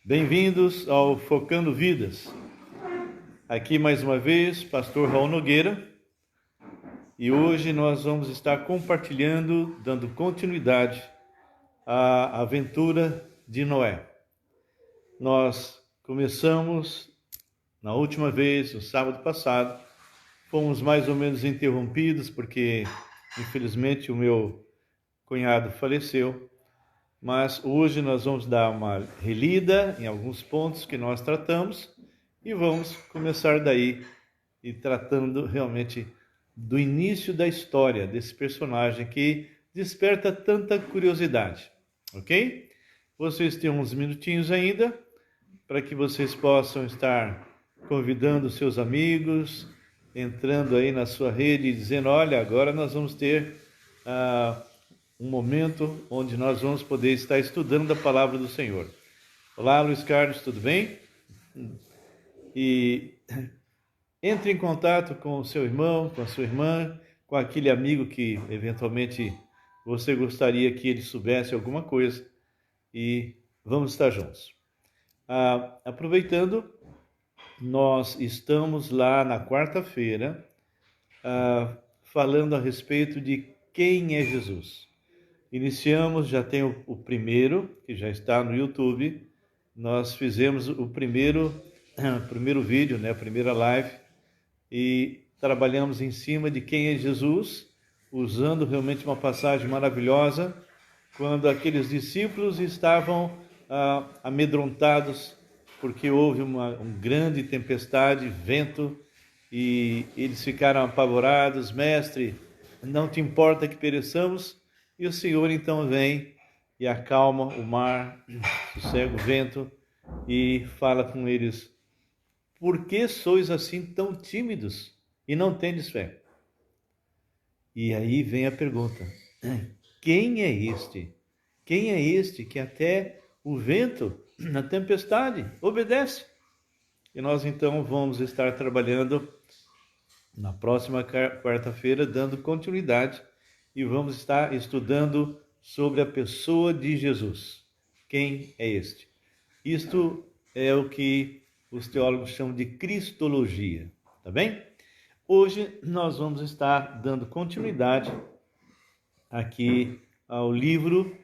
Bem-vindos ao Focando Vidas. Aqui mais uma vez, Pastor Raul Nogueira, e hoje nós vamos estar compartilhando, dando continuidade à aventura de Noé. Nós começamos na última vez, no sábado passado, fomos mais ou menos interrompidos porque, infelizmente, o meu cunhado faleceu. Mas hoje nós vamos dar uma relida em alguns pontos que nós tratamos e vamos começar daí e tratando realmente do início da história desse personagem que desperta tanta curiosidade, ok? Vocês têm uns minutinhos ainda para que vocês possam estar convidando seus amigos, entrando aí na sua rede e dizendo, olha, agora nós vamos ter um momento onde nós vamos poder estar estudando a palavra do Senhor. Olá, Luiz Carlos, tudo bem? E entre em contato com o seu irmão, com a sua irmã, com aquele amigo que eventualmente você gostaria que ele soubesse alguma coisa e vamos estar juntos. Aproveitando, nós estamos lá na quarta-feira falando a respeito de quem é Jesus. Iniciamos, já tem o primeiro, que já está no YouTube. Nós fizemos o primeiro vídeo, né, a primeira live, e trabalhamos em cima de quem é Jesus, usando realmente uma passagem maravilhosa, quando aqueles discípulos estavam amedrontados, porque houve uma grande tempestade, vento, e eles ficaram apavorados. Mestre, não te importa que pereçamos? E o Senhor então vem e acalma o mar, sossega o vento e fala com eles, por que sois assim tão tímidos e não tendes fé? E aí vem a pergunta, quem é este? Quem é este que até o vento, na tempestade, obedece? E nós então vamos estar trabalhando na próxima quarta-feira, dando continuidade, e vamos estar estudando sobre a pessoa de Jesus. Quem é este? Isto é o que os teólogos chamam de cristologia, tá bem? Hoje nós vamos estar dando continuidade aqui ao livro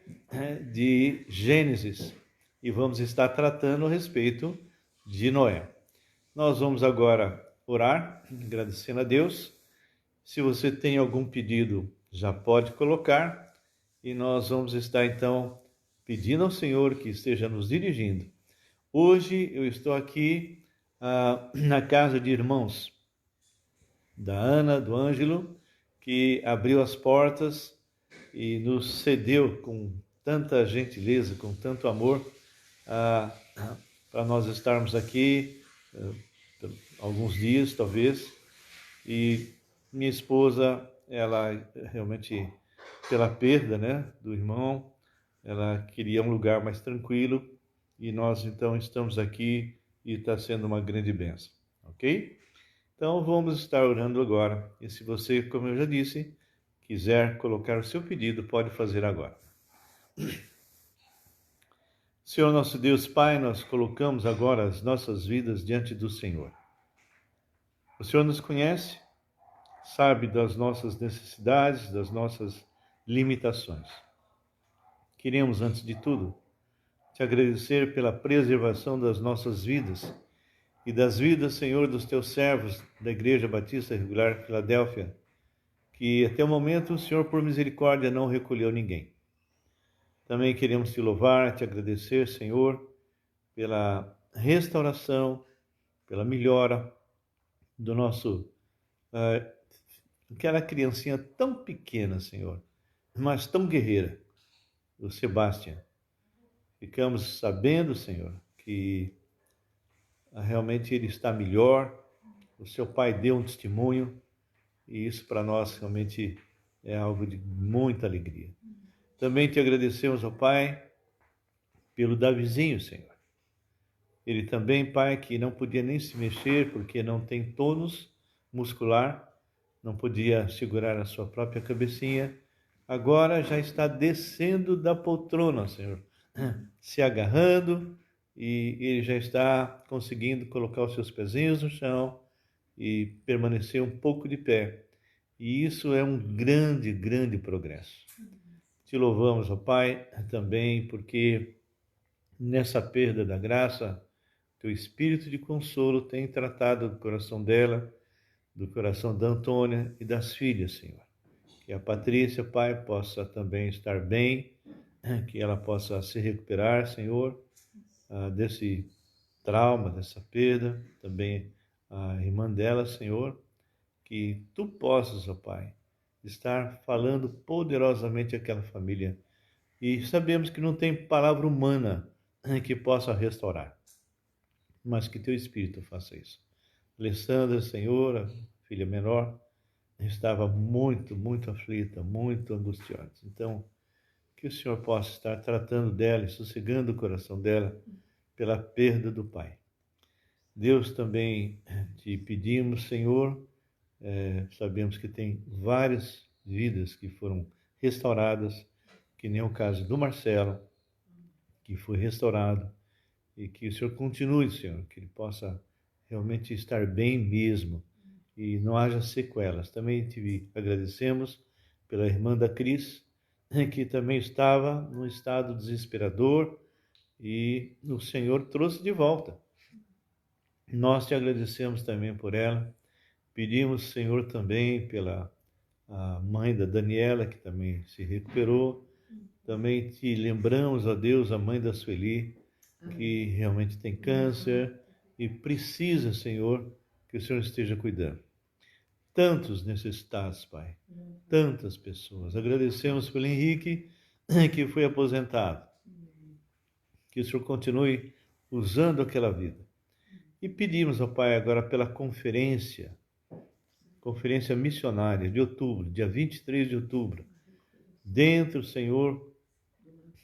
de Gênesis e vamos estar tratando a respeito de Noé. Nós vamos agora orar, agradecendo a Deus. Se você tem algum pedido, já pode colocar, e nós vamos estar então pedindo ao Senhor que esteja nos dirigindo. Hoje eu estou aqui na casa de irmãos da Ana, do Ângelo, que abriu as portas e nos cedeu com tanta gentileza, com tanto amor, para nós estarmos aqui alguns dias, talvez. E minha esposa, ela realmente, pela perda, né, do irmão, ela queria um lugar mais tranquilo, e nós então estamos aqui e está sendo uma grande bênção, ok? Então vamos estar orando agora, e se você, como eu já disse, quiser colocar o seu pedido, pode fazer agora. Senhor nosso Deus, Pai, nós colocamos agora as nossas vidas diante do Senhor. O Senhor nos conhece, sabe das nossas necessidades, das nossas limitações. Queremos, antes de tudo, te agradecer pela preservação das nossas vidas e das vidas, Senhor, dos teus servos da Igreja Batista Regular Filadélfia, que até o momento o Senhor, por misericórdia, não recolheu ninguém. Também queremos te louvar, te agradecer, Senhor, pela restauração, pela melhora do nosso aquela criancinha tão pequena, Senhor, mas tão guerreira, o Sebastião. Ficamos sabendo, Senhor, que realmente ele está melhor, o seu pai deu um testemunho, e isso para nós realmente é algo de muita alegria. Também te agradecemos, ó Pai, pelo Davizinho, Senhor. Ele também, Pai, que não podia nem se mexer porque não tem tônus muscular, não podia segurar a sua própria cabecinha, agora já está descendo da poltrona, Senhor, se agarrando e ele já está conseguindo colocar os seus pezinhos no chão e permanecer um pouco de pé. E isso é um grande, grande progresso. Te louvamos, ó Pai, também porque nessa perda da graça, teu espírito de consolo tem tratado do coração dela, do coração da Antônia e das filhas, Senhor. Que a Patrícia, Pai, possa também estar bem, que ela possa se recuperar, Senhor, desse trauma, dessa perda, também a irmã dela, Senhor, que tu possas, ó Pai, estar falando poderosamente àquela família. E sabemos que não tem palavra humana que possa restaurar, mas que teu Espírito faça isso. Alessandra, Senhor, a filha menor, estava muito, muito aflita, muito angustiada. Então, que o Senhor possa estar tratando dela e sossegando o coração dela pela perda do pai. Deus, também te pedimos, Senhor, sabemos que tem várias vidas que foram restauradas, que nem o caso do Marcelo, que foi restaurado, e que o Senhor continue, Senhor, que ele possa realmente estar bem mesmo e não haja sequelas. Também te agradecemos pela irmã da Cris, que também estava num estado desesperador e o Senhor trouxe de volta. Nós te agradecemos também por ela. Pedimos, Senhor, também pela a mãe da Daniela, que também se recuperou. Também te lembramos, ó Deus, a mãe da Sueli, que realmente tem câncer e precisa, Senhor, que o Senhor esteja cuidando. Tantos necessitados, Pai, tantas pessoas. Agradecemos pelo Henrique, que foi aposentado. Que o Senhor continue usando aquela vida. E pedimos ao Pai agora pela conferência missionária de outubro, dia 23 de outubro, dentro, Senhor,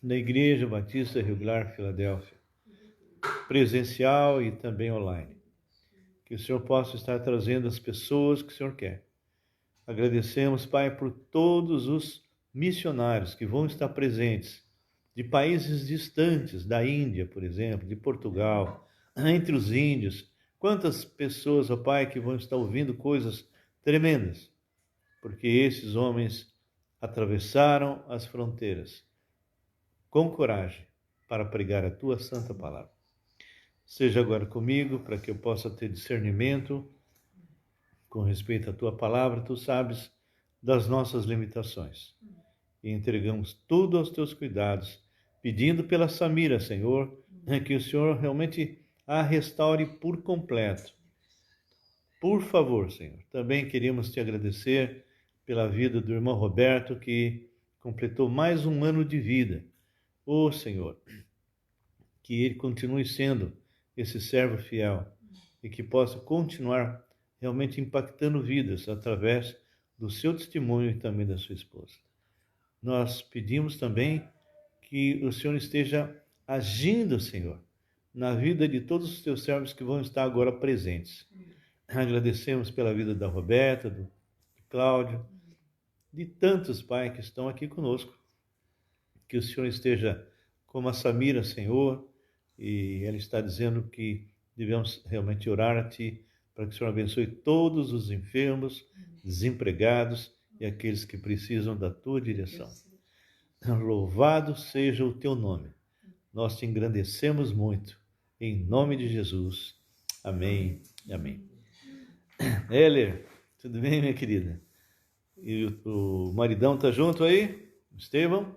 da Igreja Batista Rio Claro, Filadélfia, presencial e também online. Que o Senhor possa estar trazendo as pessoas que o Senhor quer. Agradecemos, Pai, por todos os missionários que vão estar presentes, de países distantes, da Índia, por exemplo, de Portugal, entre os índios. Quantas pessoas, ó Pai, que vão estar ouvindo coisas tremendas, porque esses homens atravessaram as fronteiras com coragem para pregar a tua santa palavra. Seja agora comigo, para que eu possa ter discernimento com respeito à tua palavra. Tu sabes das nossas limitações. E entregamos tudo aos teus cuidados, pedindo pela Samira, Senhor, que o Senhor realmente a restaure por completo. Por favor, Senhor. Também queríamos te agradecer pela vida do irmão Roberto, que completou mais um ano de vida. Ô, Senhor, que ele continue sendo esse servo fiel e que possa continuar realmente impactando vidas através do seu testemunho e também da sua esposa. Nós pedimos também que o Senhor esteja agindo, Senhor, na vida de todos os teus servos que vão estar agora presentes. Agradecemos pela vida da Roberta, do Cláudio, de tantos, Pai, que estão aqui conosco. Que o Senhor esteja como a Samira, Senhor, e ela está dizendo que devemos realmente orar a Ti, para que o Senhor abençoe todos os enfermos, desempregados e aqueles que precisam da Tua direção. Louvado seja o Teu nome. Nós te engrandecemos muito. Em nome de Jesus. Amém. Amém. Heller, tudo bem, minha querida? E o maridão tá junto aí? Estevão?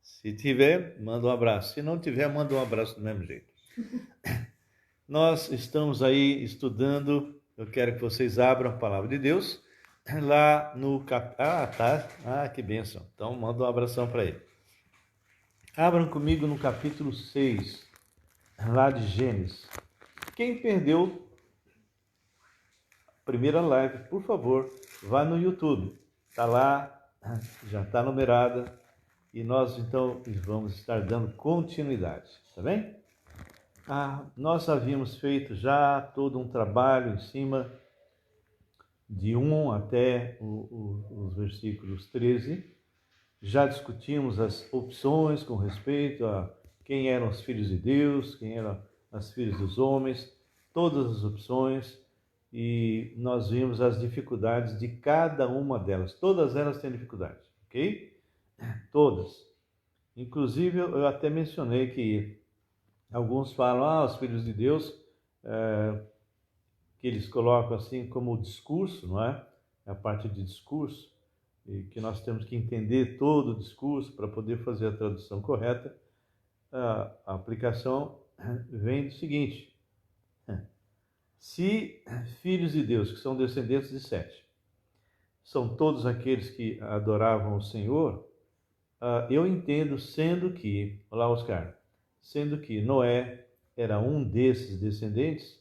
Se tiver, manda um abraço. Se não tiver, manda um abraço do mesmo jeito. Nós estamos aí estudando, eu quero que vocês abram a palavra de Deus, lá no que bênção. Então, manda um abração para ele. Abram comigo no capítulo 6, lá de Gênesis. Quem perdeu a primeira live, por favor, vá no YouTube. Está lá, já está numerada. E nós, então, vamos estar dando continuidade, tá bem? Nós havíamos feito já todo um trabalho em cima de 1 até os versículos 13. Já discutimos as opções com respeito a quem eram os filhos de Deus, quem eram as filhas dos homens, todas as opções, e nós vimos as dificuldades de cada uma delas. Todas elas têm dificuldades, ok? Todas. Inclusive, eu até mencionei que alguns falam, os filhos de Deus, que eles colocam assim como discurso, não é? A parte de discurso, e que nós temos que entender todo o discurso para poder fazer a tradução correta. A aplicação vem do seguinte: se filhos de Deus, que são descendentes de Sete, são todos aqueles que adoravam o Senhor, eu entendo, olá Oscar, sendo que Noé era um desses descendentes,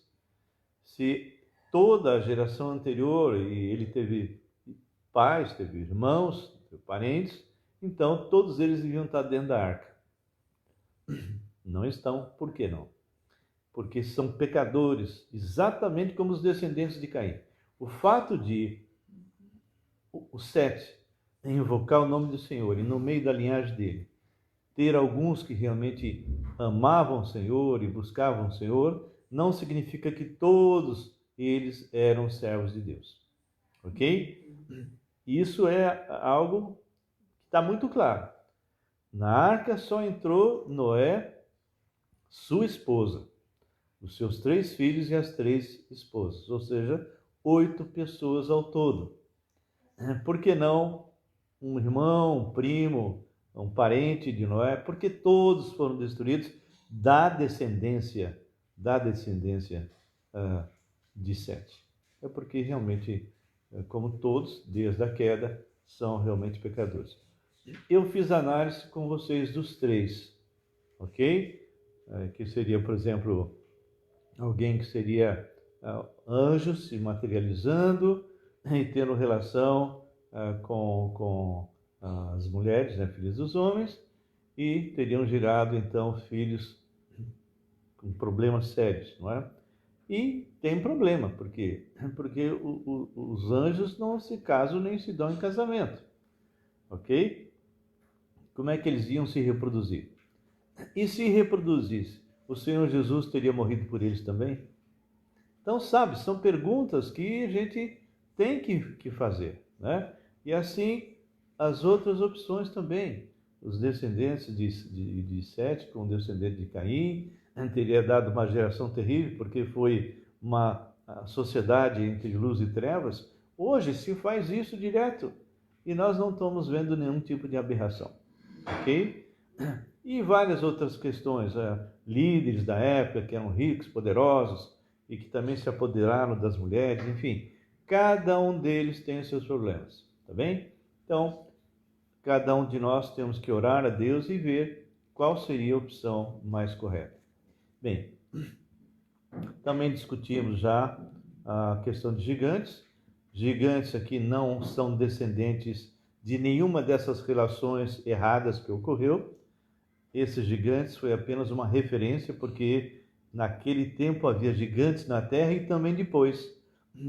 se toda a geração anterior, e ele teve pais, teve irmãos, teve parentes, então todos eles deviam estar dentro da arca. Não estão, por que não? Porque são pecadores, exatamente como os descendentes de Caim. O fato de o Sete invocar o nome do Senhor e no meio da linhagem dele ter alguns que realmente amavam o Senhor e buscavam o Senhor, não significa que todos eles eram servos de Deus. Ok? Isso é algo que está muito claro. Na arca só entrou Noé, sua esposa, os seus 3 filhos e as 3 esposas, ou seja, 8 pessoas ao todo. Por que não um irmão, um primo, um parente de Noé? Porque todos foram destruídos da descendência de Sete. É porque realmente, como todos, desde a queda, são realmente pecadores. Eu fiz análise com vocês dos 3, ok? Que seria, por exemplo, alguém que seria anjos se materializando e tendo relação com as mulheres, né, filhas dos homens, e teriam gerado, então, filhos com problemas sérios, não é? E tem problema, por quê? Porque os anjos não se casam nem se dão em casamento, ok? Como é que eles iam se reproduzir? E se reproduzisse, o Senhor Jesus teria morrido por eles também? Então, sabe, são perguntas que a gente tem que fazer, né? E assim, as outras opções também. Os descendentes de Sete, com o descendente de Caim, teria dado uma geração terrível, porque foi uma sociedade entre luz e trevas. Hoje se faz isso direto, e nós não estamos vendo nenhum tipo de aberração, ok? E várias outras questões, líderes da época que eram ricos, poderosos, e que também se apoderaram das mulheres, enfim, cada um deles tem os seus problemas, tá bem? Então, cada um de nós temos que orar a Deus e ver qual seria a opção mais correta. Bem, também discutimos já a questão de gigantes. Gigantes aqui não são descendentes de nenhuma dessas relações erradas que ocorreu. Esses gigantes foi apenas uma referência, porque naquele tempo havia gigantes na terra e também depois.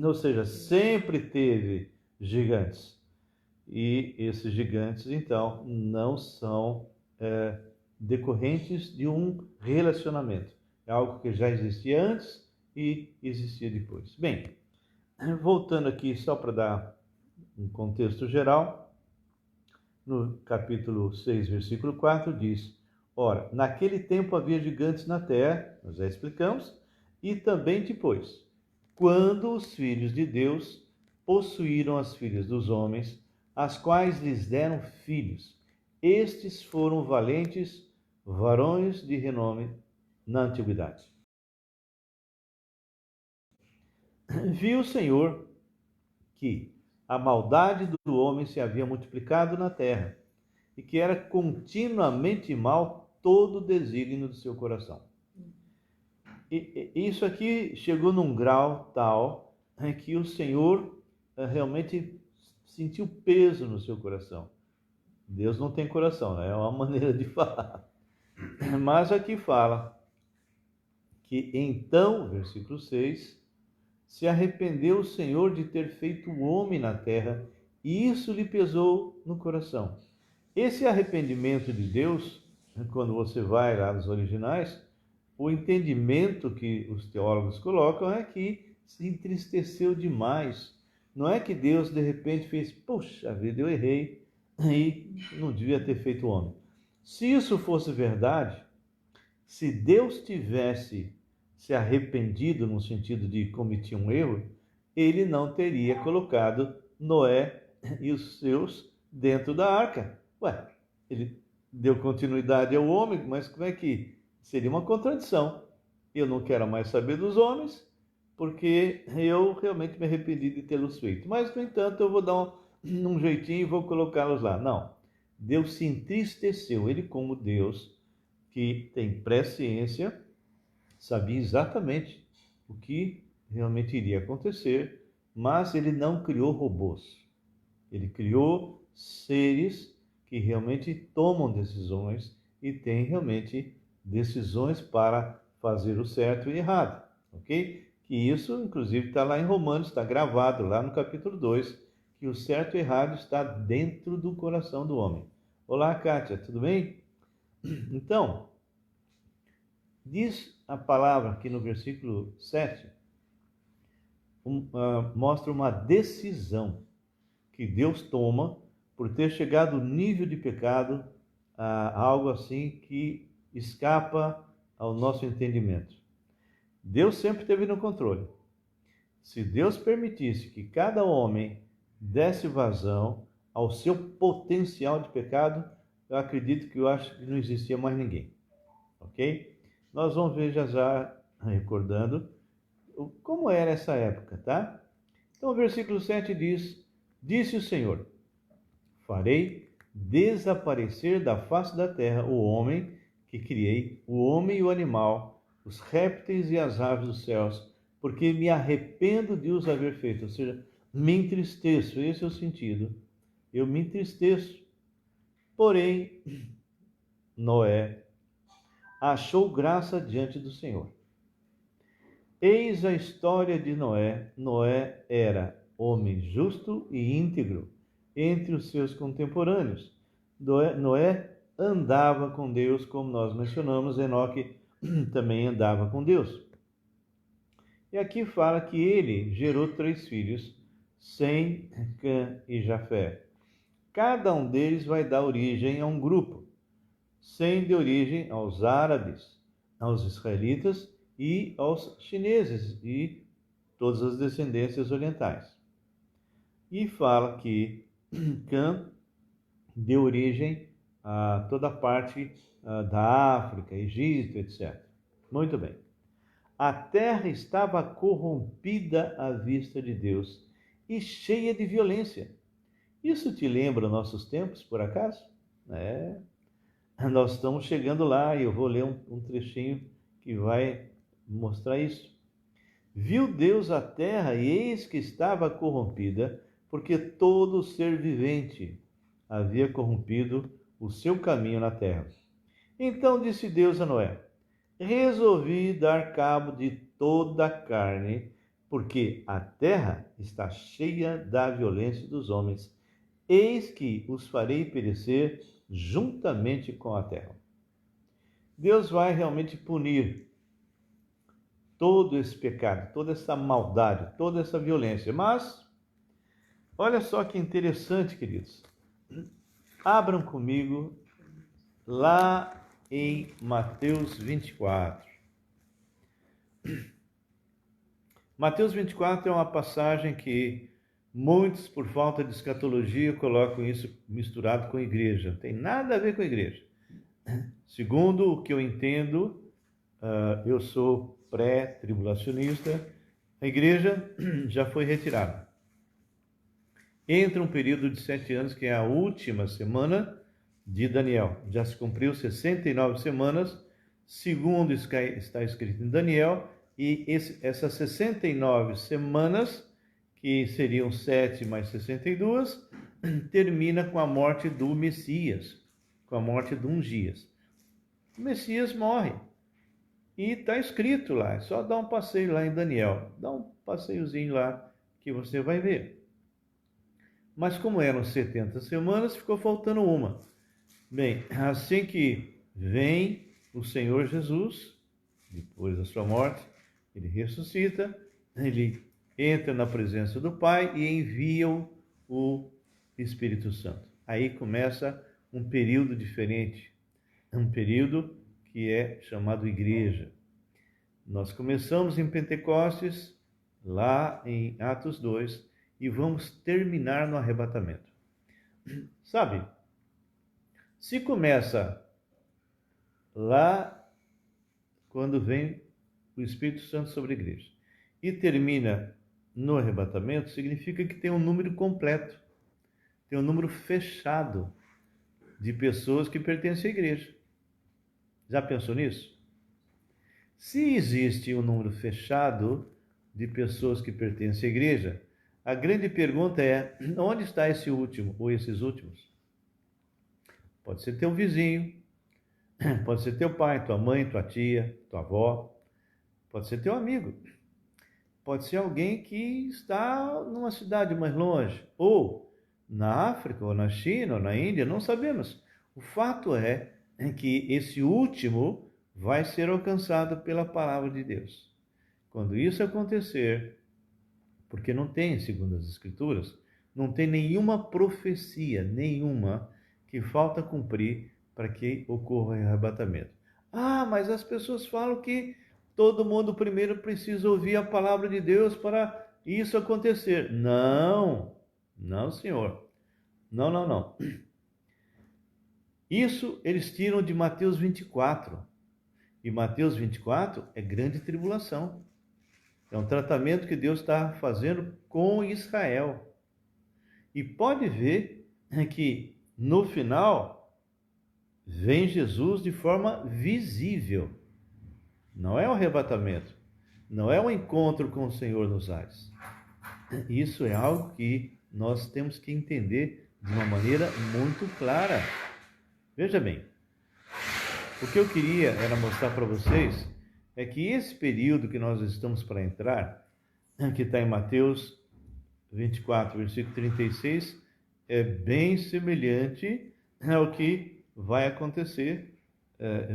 Ou seja, sempre teve gigantes. E esses gigantes, então, não são decorrentes de um relacionamento. É algo que já existia antes e existia depois. Bem, voltando aqui só para dar um contexto geral, no capítulo 6, versículo 4, diz: ora, naquele tempo havia gigantes na terra, nós já explicamos, e também depois, quando os filhos de Deus possuíram as filhas dos homens, as quais lhes deram filhos. Estes foram valentes varões de renome na antiguidade. Viu o Senhor que a maldade do homem se havia multiplicado na terra, e que era continuamente mal todo o desígnio do seu coração. E isso aqui chegou num grau tal em que o Senhor realmente sentiu peso no seu coração. Deus não tem coração, né? É uma maneira de falar. Mas aqui fala que então, versículo 6, se arrependeu o Senhor de ter feito o homem na terra, e isso lhe pesou no coração. Esse arrependimento de Deus quando você vai lá nos originais, o entendimento que os teólogos colocam é que se entristeceu demais. Não é que Deus de repente fez, puxa vida, eu errei e não devia ter feito o homem. Se isso fosse verdade, se Deus tivesse se arrependido no sentido de cometer um erro, ele não teria colocado Noé e os seus dentro da arca. Ué, ele deu continuidade ao homem, mas como é que seria uma contradição? Eu não quero mais saber dos homens, porque eu realmente me arrependi de tê-los feito. Mas, no entanto, eu vou dar um jeitinho e vou colocá-los lá. Não. Deus se entristeceu. Ele, como Deus, que tem presciência, sabia exatamente o que realmente iria acontecer, mas ele não criou robôs. Ele criou seres que realmente tomam decisões e têm realmente decisões para fazer o certo e o errado, ok? Que isso, inclusive, está lá em Romanos, está gravado lá no capítulo 2, que o certo e o errado está dentro do coração do homem. Olá, Kátia, tudo bem? Então, diz a palavra aqui no versículo 7, mostra uma decisão que Deus toma por ter chegado ao nível de pecado, algo assim que escapa ao nosso entendimento. Deus sempre esteve no controle. Se Deus permitisse que cada homem desse vazão ao seu potencial de pecado, eu acredito que eu acho que não existia mais ninguém. Ok? Nós vamos ver já recordando como era essa época, tá? Então o versículo 7 diz: Disse o Senhor, farei desaparecer da face da terra o homem que criei, o homem e o animal, os répteis e as aves dos céus, porque me arrependo de os haver feito. Ou seja, me entristeço, esse é o sentido. Eu me entristeço. Porém, Noé achou graça diante do Senhor. Eis a história de Noé. Noé era homem justo e íntegro entre os seus contemporâneos. Noé andava com Deus, como nós mencionamos, Enoque também andava com Deus. E aqui fala que ele gerou 3 filhos, Sem, Cã e Jafé. Cada um deles vai dar origem a um grupo. Sem deu origem aos árabes, aos israelitas e aos chineses e todas as descendências orientais. E fala que Cã deu origem a toda a parte da África, Egito, etc. Muito bem. A terra estava corrompida à vista de Deus e cheia de violência. Isso te lembra nossos tempos, por acaso? Nós estamos chegando lá e eu vou ler um trechinho que vai mostrar isso. Viu Deus a terra e eis que estava corrompida, porque todo ser vivente havia corrompido o seu caminho na terra. Então disse Deus a Noé: resolvi dar cabo de toda a carne, porque a terra está cheia da violência dos homens. Eis que os farei perecer juntamente com a terra. Deus vai realmente punir todo esse pecado, toda essa maldade, toda essa violência. Mas, olha só que interessante, queridos. Abram comigo lá em Mateus 24. Mateus 24 é uma passagem que muitos, por falta de escatologia, colocam isso misturado com a igreja. Não tem nada a ver com a igreja. Segundo o que eu entendo, eu sou pré-tribulacionista, a igreja já foi retirada. Entra um período de 7 anos, que é a última semana de Daniel. Já se cumpriu 69 semanas, segundo está escrito em Daniel, e essas 69 semanas, que seriam 7 mais 62, termina com a morte do Messias, com a morte de Ungias. O Messias morre. E está escrito lá, é só dar um passeio lá em Daniel. Dá um passeiozinho lá que você vai ver. Mas como eram 70 semanas, ficou faltando uma. Bem, assim que vem o Senhor Jesus, depois da sua morte, ele ressuscita, ele entra na presença do Pai e envia o Espírito Santo. Aí começa um período diferente, um período que é chamado igreja. Nós começamos em Pentecostes, lá em Atos 2, e vamos terminar no arrebatamento. Sabe, se começa lá quando vem o Espírito Santo sobre a igreja e termina no arrebatamento, significa que tem um número completo, tem um número fechado de pessoas que pertencem à igreja. Já pensou nisso? Se existe um número fechado de pessoas que pertencem à igreja, a grande pergunta é: onde está esse último ou esses últimos? Pode ser teu vizinho, pode ser teu pai, tua mãe, tua tia, tua avó, pode ser teu amigo, pode ser alguém que está numa cidade mais longe, ou na África, ou na China, ou na Índia, não sabemos. O fato é que esse último vai ser alcançado pela palavra de Deus. Quando isso acontecer, porque não tem, segundo as Escrituras, não tem nenhuma profecia, nenhuma, que falta cumprir para que ocorra o arrebatamento. Ah, mas as pessoas falam que todo mundo primeiro precisa ouvir a palavra de Deus para isso acontecer. Não, não, senhor. Não, não, não. Isso eles tiram de Mateus 24. E Mateus 24 é grande tribulação. É um tratamento que Deus está fazendo com Israel. E pode ver que no final vem Jesus de forma visível. Não é o arrebatamento, não é o encontro com o Senhor nos ares. Isso é algo que nós temos que entender de uma maneira muito clara. Veja bem, o que eu queria era mostrar para vocês é que esse período que nós estamos para entrar, que está em Mateus 24, versículo 36, é bem semelhante ao que vai acontecer,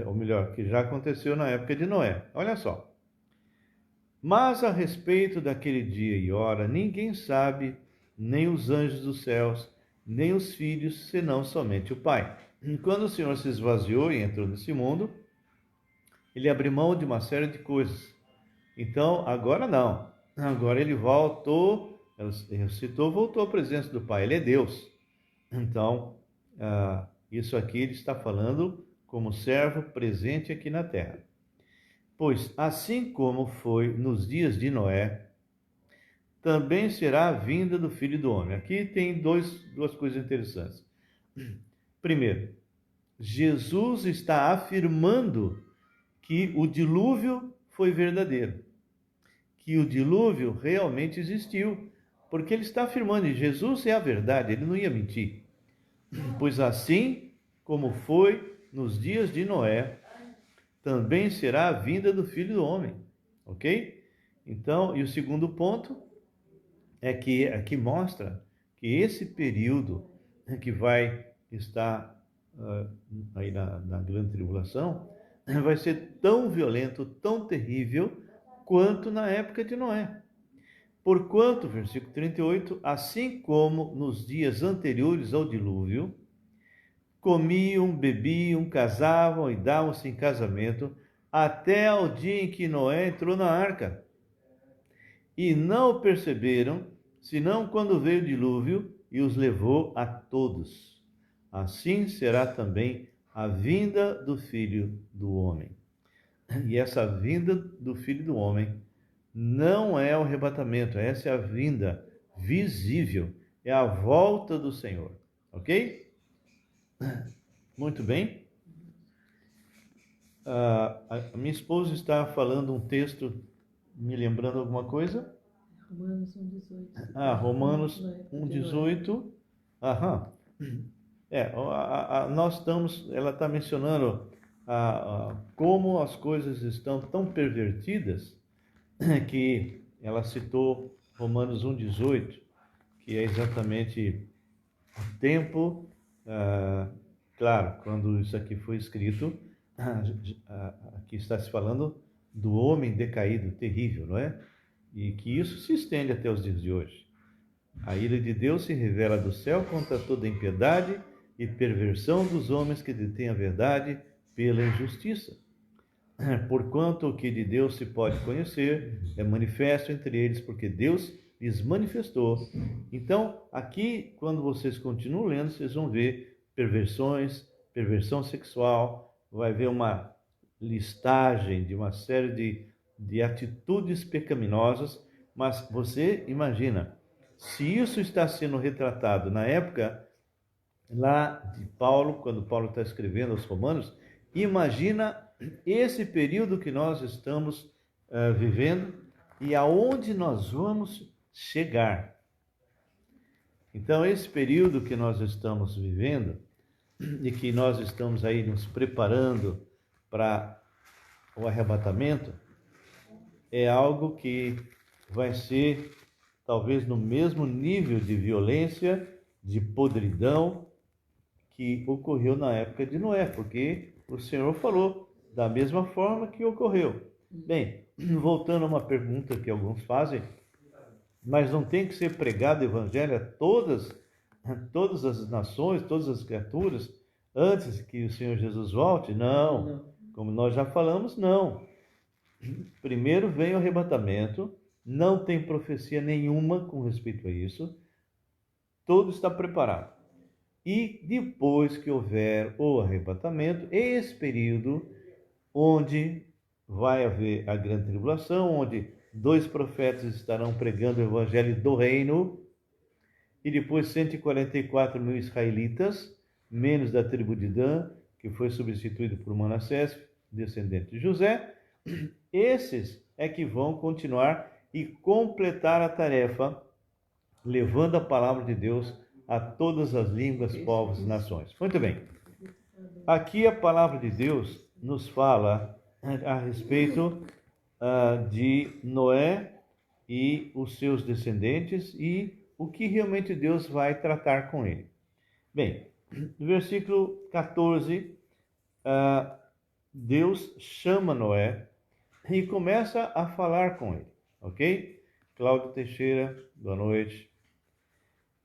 ou melhor, que já aconteceu na época de Noé. Olha só. Mas a respeito daquele dia e hora, ninguém sabe, nem os anjos dos céus, nem os filhos, senão somente o Pai. Quando o Senhor se esvaziou e entrou nesse mundo, ele abriu mão de uma série de coisas. Então, agora não. Agora ele voltou, ressuscitou, voltou à presença do Pai. Ele é Deus. Então, isso aqui ele está falando como servo presente aqui na terra. Pois, assim como foi nos dias de Noé, também será a vinda do Filho do Homem. Aqui tem duas coisas interessantes. Primeiro, Jesus está afirmando que o dilúvio foi verdadeiro, que o dilúvio realmente existiu, porque ele está afirmando, e Jesus é a verdade, ele não ia mentir. Pois assim como foi nos dias de Noé, também será a vinda do Filho do Homem, ok? Então, e o segundo ponto é que aqui mostra que esse período que vai estar aí na grande tribulação vai ser tão violento, tão terrível quanto na época de Noé. Porquanto, versículo 38, assim como nos dias anteriores ao dilúvio, comiam, bebiam, casavam e davam-se em casamento, até ao dia em que Noé entrou na arca. E não o perceberam, senão quando veio o dilúvio e os levou a todos. Assim será também a vinda do Filho do Homem. E essa vinda do Filho do Homem não é o arrebatamento, essa é a vinda visível, é a volta do Senhor, ok? Muito bem. A minha esposa está falando um texto, me lembrando alguma coisa? Romanos 1,18. Romanos 1,18. Aham. Nós estamos, ela está mencionando como as coisas estão tão pervertidas que ela citou Romanos 1,18, que é exatamente o tempo, claro, quando isso aqui foi escrito, aqui está se falando do homem decaído, terrível, não é? E que isso se estende até os dias de hoje. A ira de Deus se revela do céu contra toda impiedade e perversão dos homens que detêm a verdade pela injustiça. Porquanto o que de Deus se pode conhecer é manifesto entre eles, porque Deus lhes manifestou. Então, aqui, quando vocês continuam lendo, vocês vão ver perversões, perversão sexual, vai ver uma listagem de uma série de atitudes pecaminosas, mas você imagina, se isso está sendo retratado na época lá de Paulo, quando Paulo está escrevendo aos Romanos, imagina esse período que nós estamos vivendo e aonde nós vamos chegar. Então, esse período que nós estamos vivendo e que nós estamos aí nos preparando para o arrebatamento, é algo que vai ser talvez no mesmo nível de violência, de podridão que ocorreu na época de Noé, porque o Senhor falou da mesma forma que ocorreu. Bem, voltando a uma pergunta que alguns fazem, mas não tem que ser pregado o evangelho a todas as nações, todas as criaturas, antes que o Senhor Jesus volte? Não. Como nós já falamos, não. Primeiro vem o arrebatamento, não tem profecia nenhuma com respeito a isso, tudo está preparado. E depois que houver o arrebatamento, esse período onde vai haver a grande tribulação, onde 2 profetas estarão pregando o evangelho do reino, e depois 144 mil israelitas, menos da tribo de Dan, que foi substituído por Manassés, descendente de José. Esses é que vão continuar e completar a tarefa, levando a palavra de Deus a todas as línguas, povos e nações. Muito bem. Aqui a palavra de Deus nos fala a respeito de Noé e os seus descendentes e o que realmente Deus vai tratar com ele. Bem, no versículo 14, Deus chama Noé e começa a falar com ele, ok? Cláudio Teixeira, boa noite.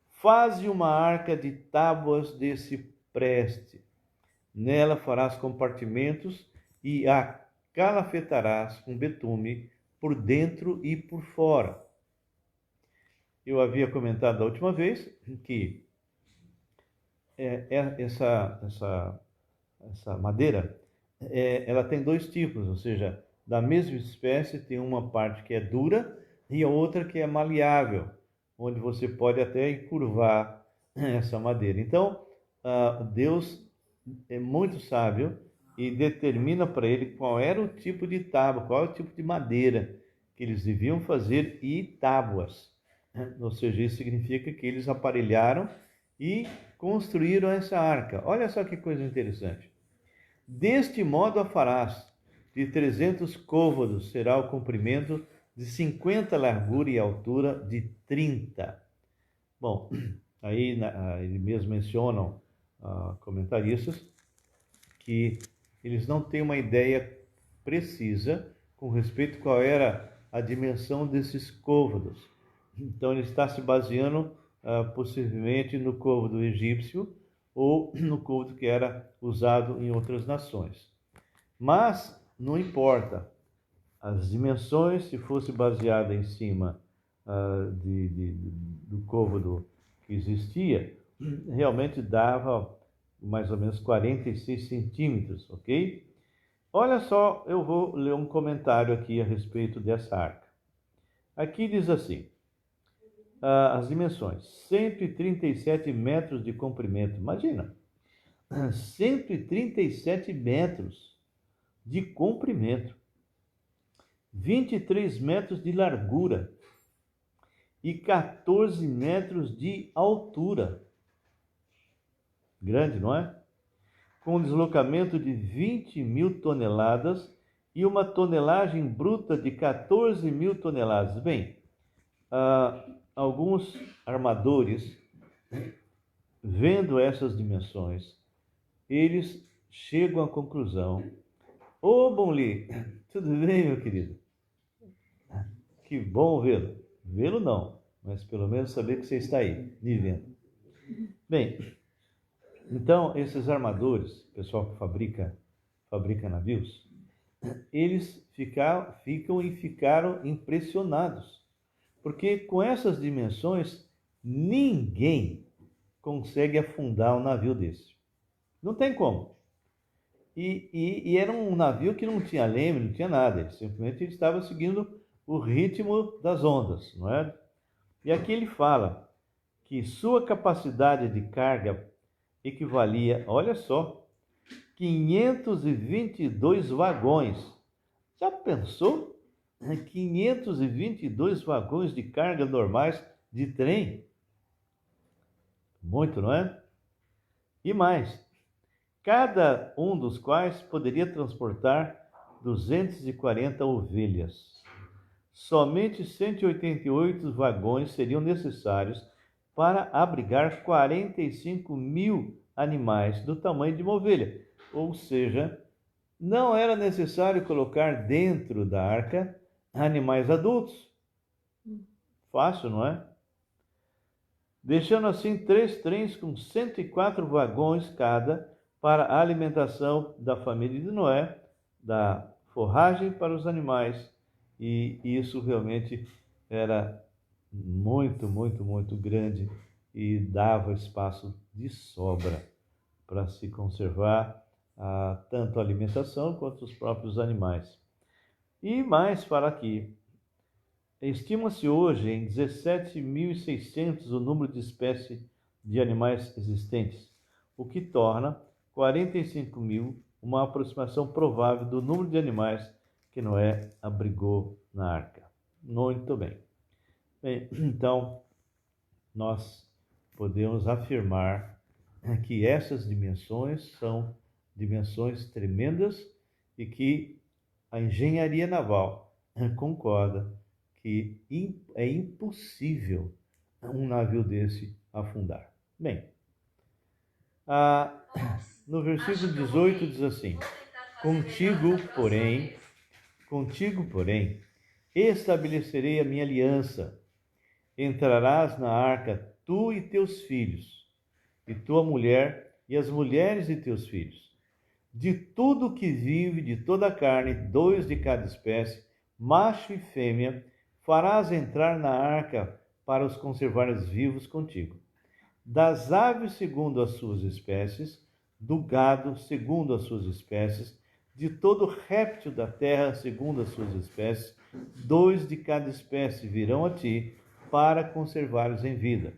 Faze uma arca de tábuas de cipreste. Nela farás compartimentos e a calafetarás com betume por dentro e por fora. Eu havia comentado da última vez que essa madeira, ela tem 2 tipos, ou seja, da mesma espécie tem uma parte que é dura e a outra que é maleável, onde você pode até encurvar essa madeira. Então, Deus é muito sábio e determina para ele qual era o tipo de tábua, qual é o tipo de madeira que eles deviam fazer e tábuas. Ou seja, isso significa que eles aparelharam e construíram essa arca. Olha só que coisa interessante. Deste modo a farás, de 300 côvados será o comprimento, de 50 largura e altura de 30. Bom, aí eles mesmo mencionam, comentaristas, que eles não têm uma ideia precisa com respeito a qual era a dimensão desses côvados. Então ele está se baseando possivelmente no côvado egípcio ou no côvado que era usado em outras nações. Mas não importa. As dimensões, se fosse baseada em cima do côvado que existia, realmente dava mais ou menos 46 centímetros, ok? Olha só, eu vou ler um comentário aqui a respeito dessa arca. Aqui diz assim, as dimensões, 137 metros de comprimento, imagina, 137 metros de comprimento, 23 metros de largura e 14 metros de altura. Grande, não é? Com um deslocamento de 20 mil toneladas e uma tonelagem bruta de 14 mil toneladas. Bem, alguns armadores, vendo essas dimensões, eles chegam à conclusão Ô, Bonli, tudo bem, meu querido? Que bom vê-lo. Vê-lo não, mas pelo menos saber que você está aí, me vendo. Bem, então, esses armadores, pessoal que fabrica navios, eles ficaram impressionados, porque com essas dimensões, ninguém consegue afundar um navio desse. Não tem como. E era um navio que não tinha leme, não tinha nada, ele simplesmente estava seguindo o ritmo das ondas, não é? E aqui ele fala que sua capacidade de carga equivalia, olha só, 522 vagões. Já pensou? 522 vagões de carga normais de trem? Muito, não é? E mais, cada um dos quais poderia transportar 240 ovelhas. Somente 188 vagões seriam necessários para abrigar 45 mil animais do tamanho de uma ovelha. Ou seja, não era necessário colocar dentro da arca animais adultos. Fácil, não é? Deixando assim 3 trens com 104 vagões cada para a alimentação da família de Noé, da forragem para os animais, e isso realmente era muito, muito, muito grande e dava espaço de sobra para se conservar tanto a alimentação quanto os próprios animais. E mais para aqui, estima-se hoje em 17.600 o número de espécies de animais existentes, o que torna 45 mil uma aproximação provável do número de animais que Noé abrigou na arca. Muito bem. Bem, então, nós podemos afirmar que essas dimensões são dimensões tremendas e que a engenharia naval concorda que é impossível um navio desse afundar. Bem, no versículo 18 diz assim: Contigo, porém, estabelecerei a minha aliança. Entrarás na arca, tu e teus filhos, e tua mulher, e as mulheres de teus filhos. De tudo que vive, de toda a carne, 2 de cada espécie, macho e fêmea, farás entrar na arca para os conservares vivos contigo. Das aves segundo as suas espécies, do gado segundo as suas espécies, de todo réptil da terra segundo as suas espécies, 2 de cada espécie virão a ti para conservares em vida.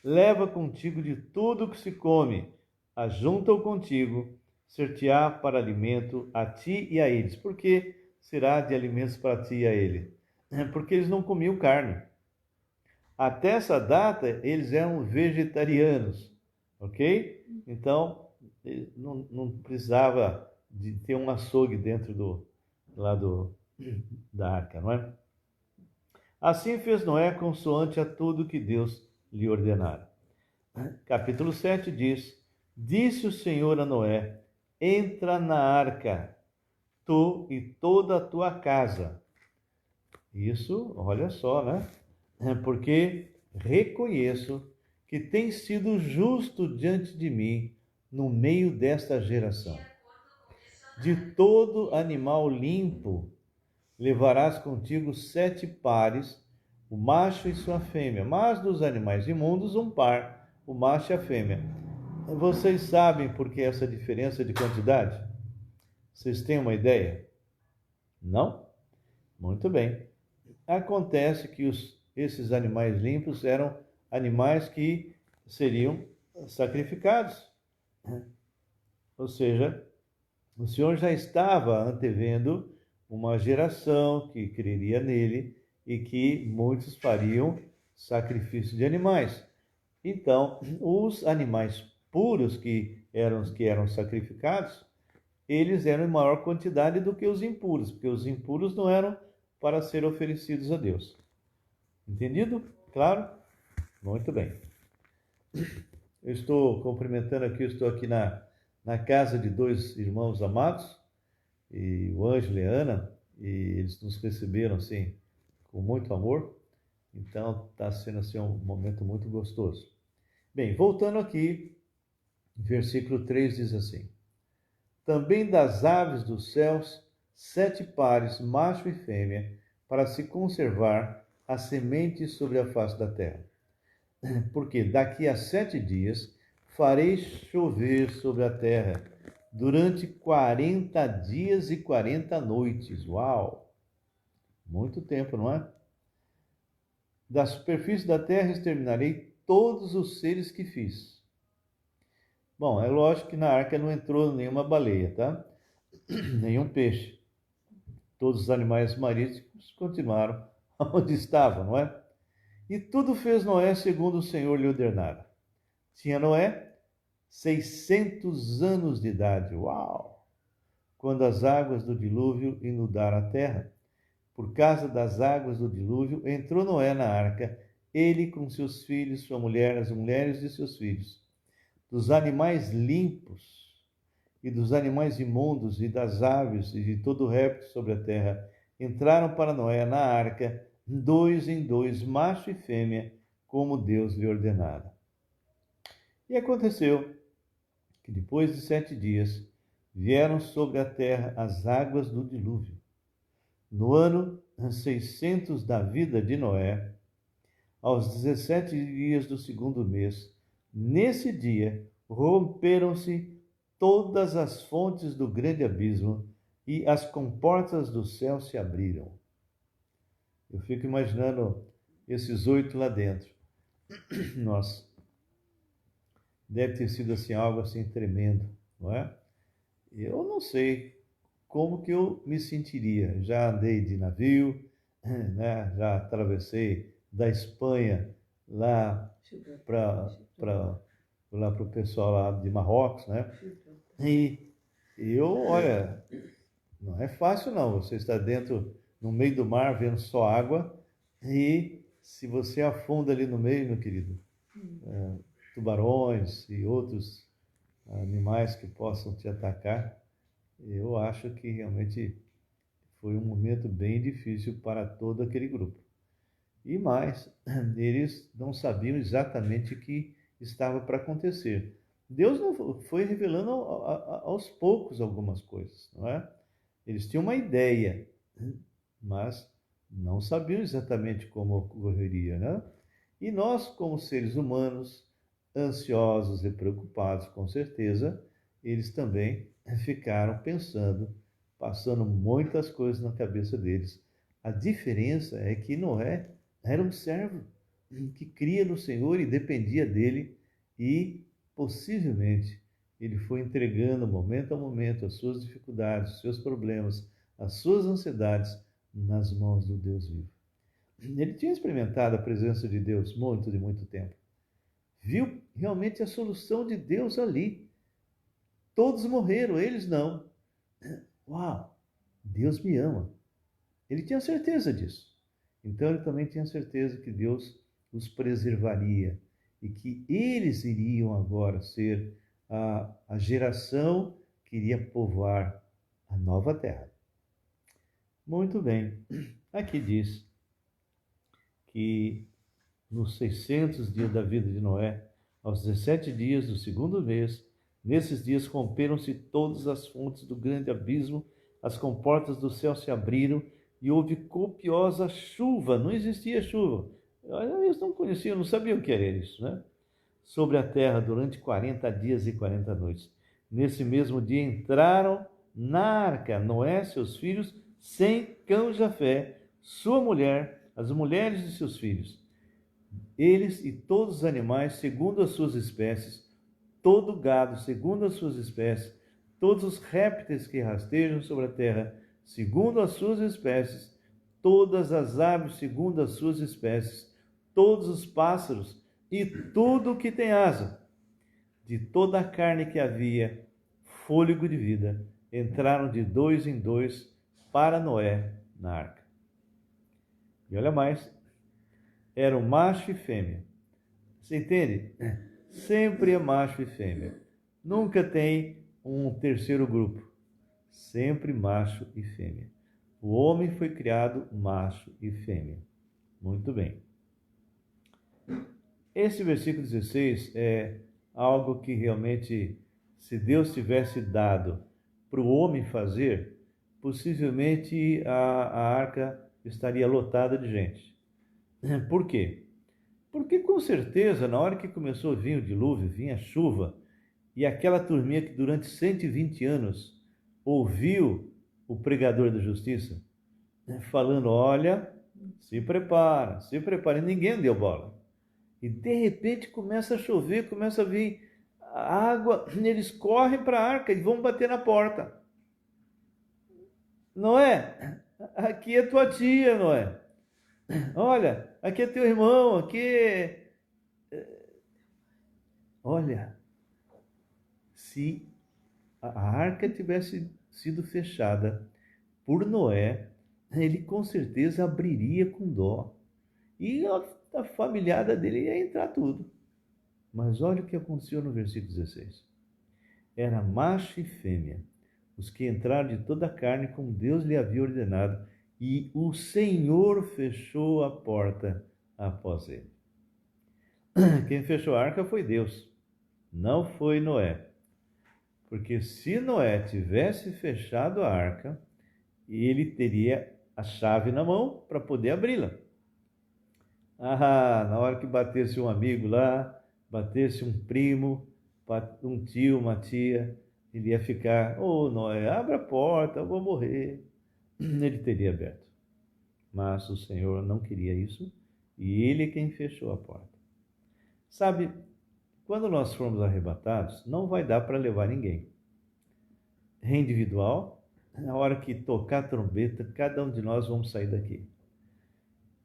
Leva contigo de tudo que se come, ajunta-o contigo, ser-te-á para alimento a ti e a eles. Por que será de alimentos para ti e a ele? Porque eles não comiam carne. Até essa data, eles eram vegetarianos, ok? Então, não precisava de ter um açougue dentro da arca, não é? Assim fez Noé consoante a tudo que Deus lhe ordenara. Capítulo 7 diz: Disse o Senhor a Noé: entra na arca, tu e toda a tua casa. Isso, olha só, né? Porque reconheço que tens sido justo diante de mim no meio desta geração. De todo animal limpo levarás contigo 7 pares, o macho e sua fêmea, mas dos animais imundos um par, o macho e a fêmea. Vocês sabem por que essa diferença de quantidade? Vocês têm uma ideia? Não? Muito bem. Acontece que esses animais limpos eram animais que seriam sacrificados. Ou seja, o Senhor já estava antevendo uma geração que creria nele e que muitos fariam sacrifício de animais. Então, os animais puros que eram sacrificados, eles eram em maior quantidade do que os impuros, porque os impuros não eram para ser oferecidos a Deus. Entendido? Claro? Muito bem. Eu estou cumprimentando aqui, eu estou aqui na casa de 2 irmãos amados, e o Ângelo e a Ana, e eles nos receberam assim com muito amor. Então está sendo assim um momento muito gostoso. Bem, voltando aqui, versículo 3 diz assim: também das aves dos céus 7 pares, macho e fêmea, para se conservar a semente sobre a face da terra. Porque daqui a 7 dias farei chover sobre a terra durante 40 dias e 40 noites. Uau! Muito tempo, não é? Da superfície da terra exterminarei todos os seres que fiz. Bom, é lógico que na arca não entrou nenhuma baleia, tá? Nenhum peixe. Todos os animais marítimos continuaram onde estavam, não é? E tudo fez Noé segundo o Senhor lhe ordenara. Tinha Noé 600 anos de idade. Uau! Quando as águas do dilúvio inundaram a terra. Por causa das águas do dilúvio, entrou Noé na arca, ele com seus filhos, sua mulher, as mulheres de seus filhos. Dos animais limpos e dos animais imundos e das aves e de todo réptil sobre a terra, entraram para Noé na arca, 2 em 2, macho e fêmea, como Deus lhe ordenara. E aconteceu que depois de 7 dias vieram sobre a terra as águas do dilúvio. No ano 600 da vida de Noé, aos 17 dias do segundo mês, nesse dia romperam-se todas as fontes do grande abismo e as comportas do céu se abriram. Eu fico imaginando esses 8 lá dentro. Nossa, deve ter sido assim algo assim tremendo, não é? Eu não sei como que eu me sentiria. Já andei de navio, né? Já atravessei da Espanha lá para o pessoal lá de Marrocos, né? E eu, olha, não é fácil não. Você está dentro, no meio do mar, vendo só água, e se você afunda ali no meio, meu querido, tubarões e outros animais que possam te atacar, eu acho que realmente foi um momento bem difícil para todo aquele grupo. E mais, eles não sabiam exatamente o que estava para acontecer. Deus não foi revelando aos poucos algumas coisas, não é? Eles tinham uma ideia, mas não sabiam exatamente como ocorreria, né? E nós, como seres humanos, ansiosos e preocupados, com certeza, eles também ficaram pensando, passando muitas coisas na cabeça deles. A diferença é que Noé era um servo que cria no Senhor e dependia dele, e possivelmente ele foi entregando momento a momento as suas dificuldades, os seus problemas, as suas ansiedades nas mãos do Deus vivo. Ele tinha experimentado a presença de Deus de muito tempo. Viu realmente a solução de Deus ali. Todos morreram, eles não. Uau! Deus me ama. Ele tinha certeza disso. Então ele também tinha certeza que Deus os preservaria e que eles iriam agora ser a geração que iria povoar a nova terra. Muito bem. Aqui diz que nos 600 dias da vida de Noé, aos 17 dias do segundo mês, nesses dias romperam-se todas as fontes do grande abismo, as comportas do céu se abriram e houve copiosa chuva. Não existia chuva. Eles não conheciam, não sabiam o que era isso, né? Sobre a terra durante 40 dias e 40 noites. Nesse mesmo dia entraram na arca Noé, seus filhos, Sem, Cão e Jafé, sua mulher, as mulheres de seus filhos, eles e todos os animais segundo as suas espécies, todo o gado segundo as suas espécies, todos os répteis que rastejam sobre a terra segundo as suas espécies, todas as aves segundo as suas espécies, todos os pássaros e tudo o que tem asa. De toda a carne que havia fôlego de vida, entraram de 2 em 2 para Noé na arca. E olha mais, eram macho e fêmea. Você entende? Sempre é macho e fêmea. Nunca tem um terceiro grupo. sempre macho e fêmea. O homem foi criado macho e fêmea. Muito bem. Esse versículo 16 é algo que realmente, se Deus tivesse dado para o homem fazer, possivelmente a arca estaria lotada de gente. Por quê? Porque com certeza, na hora que começou a vir o dilúvio, vinha a chuva, e aquela turminha que durante 120 anos ouviu o pregador da justiça falando: olha, se prepara, e ninguém deu bola. E de repente começa a chover, começa a vir a água, eles correm para a arca e vão bater na porta. Noé, aqui é tua tia, Noé. Olha, aqui é teu irmão, aqui é... Olha, se a arca tivesse sido fechada por Noé, ele com certeza abriria com dó. E a familiada dele ia entrar tudo. Mas olha o que aconteceu no versículo 16. Era macho e fêmea, os que entraram de toda a carne como Deus lhe havia ordenado, e o Senhor fechou a porta após ele. Quem fechou a arca foi Deus, não foi Noé. Porque se Noé tivesse fechado a arca, ele teria a chave na mão para poder abri-la. Na hora que batesse um amigo lá, batesse um primo, um tio, uma tia, ele ia ficar: ô Noé, abre a porta, eu vou morrer. Ele teria aberto. Mas o Senhor não queria isso, e ele é quem fechou a porta. Sabe, quando nós formos arrebatados, não vai dar para levar ninguém. É individual, na hora que tocar a trombeta, cada um de nós vamos sair daqui.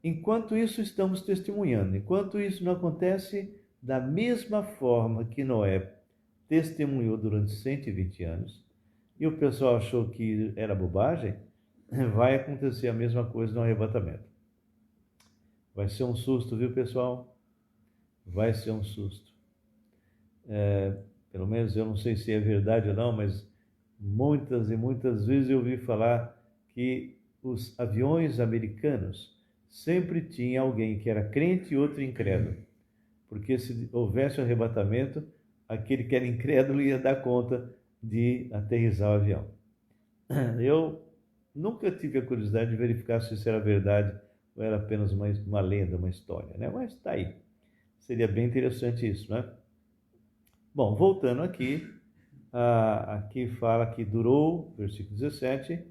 Enquanto isso, estamos testemunhando. Enquanto isso não acontece, da mesma forma que Noé testemunhou durante 120 anos, e o pessoal achou que era bobagem, vai acontecer a mesma coisa no arrebatamento. Vai ser um susto, viu, pessoal? Vai ser um susto. Pelo menos eu não sei se é verdade ou não, mas muitas e muitas vezes eu ouvi falar que os aviões americanos sempre tinha alguém que era crente e outro incrédulo. Porque se houvesse um arrebatamento, aquele que era incrédulo ia dar conta de aterrissar o avião. Eu nunca tive a curiosidade de verificar se isso era verdade ou era apenas uma lenda, uma história, né? Mas está aí. Seria bem interessante isso, né? Bom, voltando aqui, aqui fala que durou, versículo 17,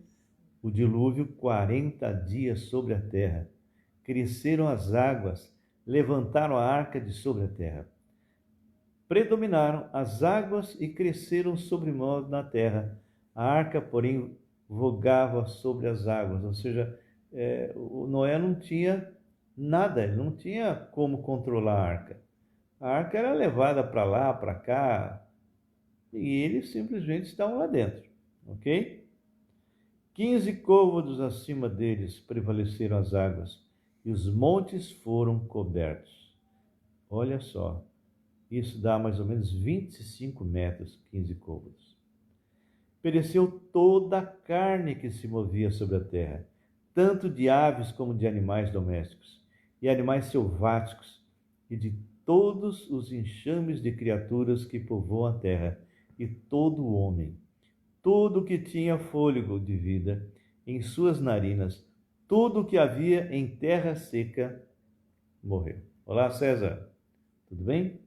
o dilúvio 40 dias sobre a terra. Cresceram as águas, levantaram a arca de sobre a terra. Predominaram as águas e cresceram sobre nós na terra. A arca, porém, vogava sobre as águas, ou seja, o Noé não tinha nada, ele não tinha como controlar a arca. A arca era levada para lá, para cá, e eles simplesmente estavam lá dentro, ok? 15 côvados acima deles prevaleceram as águas, e os montes foram cobertos. Olha só, isso dá mais ou menos 25 metros, 15 côvados. Pereceu toda a carne que se movia sobre a terra, tanto de aves como de animais domésticos, e animais selváticos, e de todos os enxames de criaturas que povoam a terra, e todo o homem, tudo que tinha fôlego de vida em suas narinas, tudo que havia em terra seca, morreu. Olá, César, tudo bem?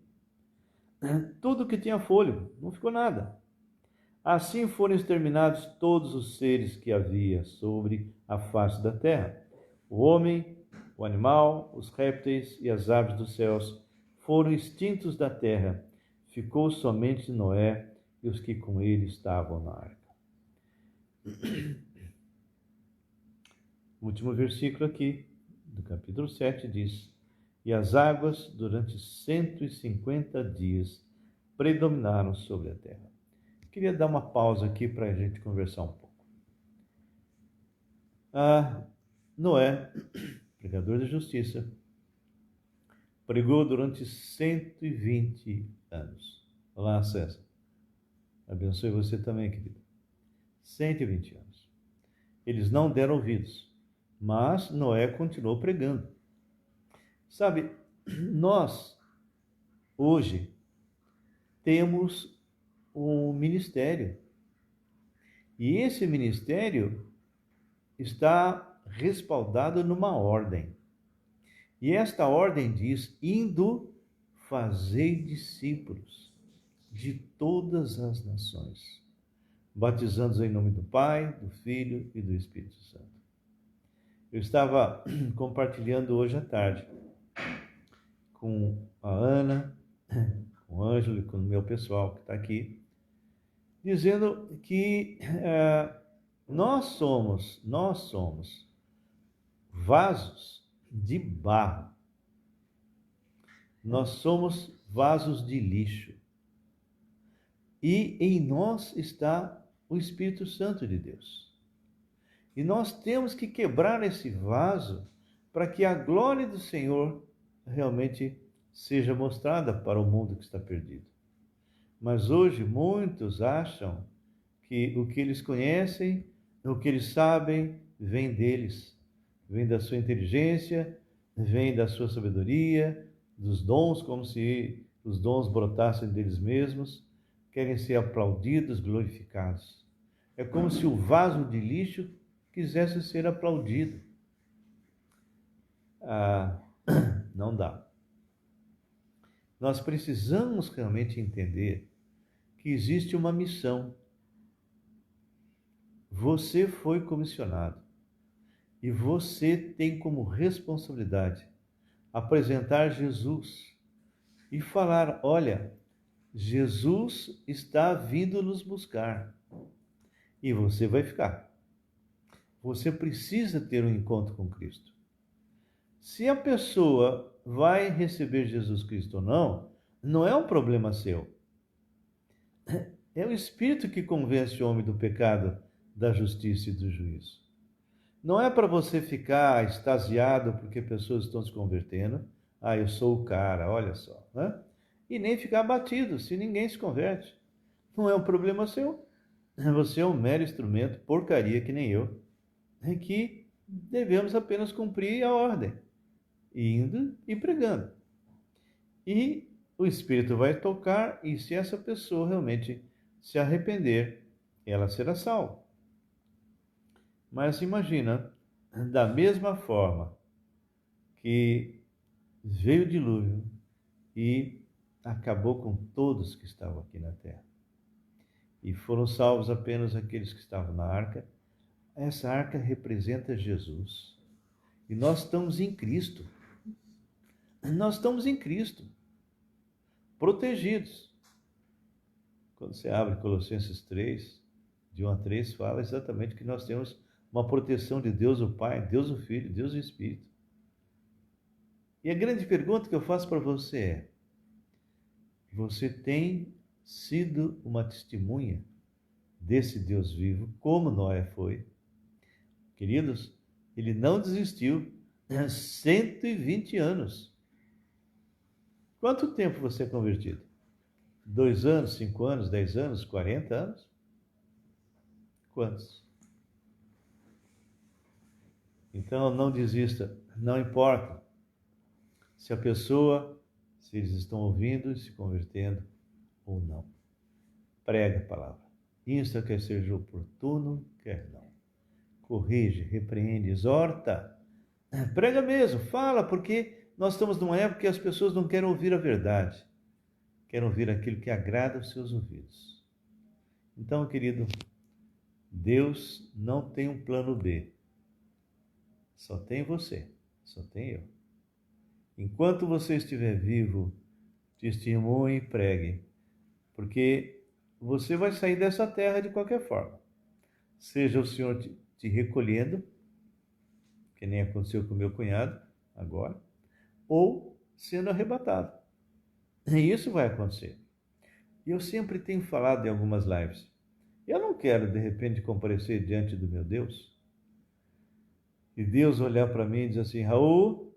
Tudo que tinha fôlego, não ficou nada. Assim foram exterminados todos os seres que havia sobre a face da terra. O homem, o animal, os répteis e as aves dos céus foram extintos da terra. Ficou somente Noé e os que com ele estavam na arca. O último versículo aqui, do capítulo 7, diz: e as águas, durante 150 dias, predominaram sobre a terra. Queria dar uma pausa aqui para a gente conversar um pouco. Noé, pregador da justiça, pregou durante 120 anos. Olá, César. Abençoe você também, querido. 120 anos. Eles não deram ouvidos, mas Noé continuou pregando. Sabe, nós, hoje, temos um ministério. E esse ministério está respaldado numa ordem. E esta ordem diz: indo, fazei discípulos de todas as nações, batizando-os em nome do Pai, do Filho e do Espírito Santo. Eu estava compartilhando hoje à tarde com a Ana, com o Ângelo e com o meu pessoal que está aqui, dizendo que nós somos vasos de barro. Nós somos vasos de lixo. E em nós está o Espírito Santo de Deus. E nós temos que quebrar esse vaso para que a glória do Senhor realmente seja mostrada para o mundo que está perdido. Mas hoje muitos acham que o que eles conhecem, o que eles sabem, vem deles. Vem da sua inteligência, vem da sua sabedoria, dos dons, como se os dons brotassem deles mesmos. Querem ser aplaudidos, glorificados. É como se o vaso de lixo quisesse ser aplaudido. Não dá. Nós precisamos realmente entender que existe uma missão. Você foi comissionado e você tem como responsabilidade apresentar Jesus e falar: olha, Jesus está vindo nos buscar e você vai ficar. Você precisa ter um encontro com Cristo. Se a pessoa vai receber Jesus Cristo ou não, não é um problema seu. É o Espírito que convence o homem do pecado, da justiça e do juízo. Não é para você ficar extasiado porque pessoas estão se convertendo. Eu sou o cara, olha só, né? E nem ficar abatido se ninguém se converte. Não é um problema seu. Você é um mero instrumento, porcaria que nem eu, que devemos apenas cumprir a ordem, indo e pregando. E o Espírito vai tocar, e se essa pessoa realmente se arrepender, ela será salva. Mas imagina, da mesma forma que veio o dilúvio e acabou com todos que estavam aqui na terra, e foram salvos apenas aqueles que estavam na arca. Essa arca representa Jesus. E nós estamos em Cristo. Nós estamos em Cristo, protegidos. Quando você abre Colossenses 3, de 1 a 3, fala exatamente que nós temos uma proteção de Deus o Pai, Deus o Filho, Deus o Espírito. E a grande pergunta que eu faço para você é: você tem sido uma testemunha desse Deus vivo, como Noé foi? Queridos, ele não desistiu. 120 anos. Quanto tempo você é convertido? 2 anos, 5 anos, 10 anos, 40 anos? Quantos? Então não desista, não importa se eles estão ouvindo e se convertendo ou não. Prega a palavra. Insta, quer seja oportuno, quer não. Corrige, repreende, exorta. Prega mesmo, fala, porque nós estamos numa época que as pessoas não querem ouvir a verdade. Querem ouvir aquilo que agrada aos seus ouvidos. Então, querido, Deus não tem um plano B. Só tem você, só tem eu. Enquanto você estiver vivo, testemunhe e pregue, porque você vai sair dessa terra de qualquer forma. Seja o Senhor te recolhendo, que nem aconteceu com o meu cunhado agora, ou sendo arrebatado. E isso vai acontecer. E eu sempre tenho falado em algumas lives, eu não quero de repente comparecer diante do meu Deus e Deus olhar para mim e dizer assim: Raul,